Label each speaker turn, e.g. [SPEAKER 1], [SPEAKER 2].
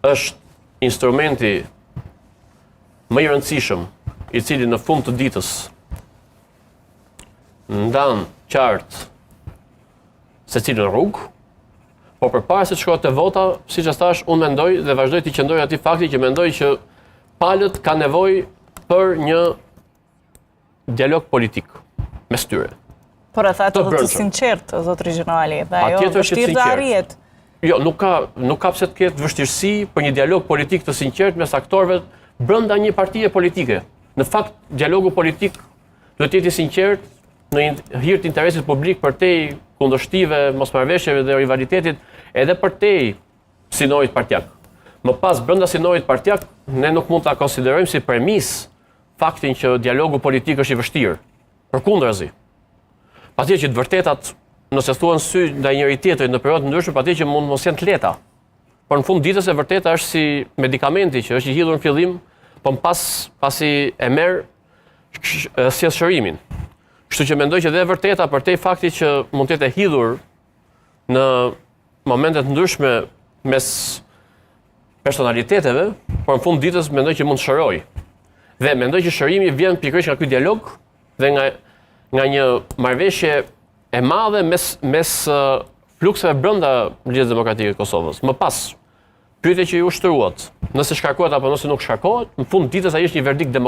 [SPEAKER 1] është instrumenti më i rëndësishëm, i cili në fund të ditës ndan qartë secilin rrugë, por përpara se të shkohet te vota, siç thash, unë mendoj dhe vazhdoj të qëndroj atij fakti që mendoj që palët ka nevojë për një dialog politik mes tyre.
[SPEAKER 2] Por ata të sinqert, zot Regjinali, dhe ajo vështirë të arrihet.
[SPEAKER 1] Jo, nuk ka pse të ketë vështirësi për një dialog politik të sinqert mes aktorëve brenda një partie politike. Në fakt, dialogu politik duhet të jetë i sinqert në hir të interesit publik përtej kundërshtive, mosmarrëveshjeve dhe rivalitetit, edhe përtej sinorit partjak. Më pas, brenda sinorit partjak, ne nuk mund ta konsiderojmë si premis faktin që dialogu politik është i vështirë. Përkundrazi. Patjetër që të vërtetat, nëse thuan sy ndaj njëri tjetrit në periudhë të ndryshme, patjetër që mund mos jenë të lehta. Por në fund ditës e vërteta është si medikamenti që është i hidhur në fillim, po pasi e merr sjell shërimin. Kështu që mendoj që dhe e vërteta përtej faktit që mund të jetë e hidhur në momente të ndryshme mes personaliteteve, por në fund ditës mendoj që mund të shërojë. Dhe mendoj që shërimi vjen pikërisht nga ky dialog dhe nga një marrëveshje e madhe mes flukseve brenda Ligjet Demokratike të Kosovës. Më pas, pyetja që ju shtruat, nëse shkarkohet apo nëse nuk shkarkohet, në fund ditës ai është një verdikt demokratik.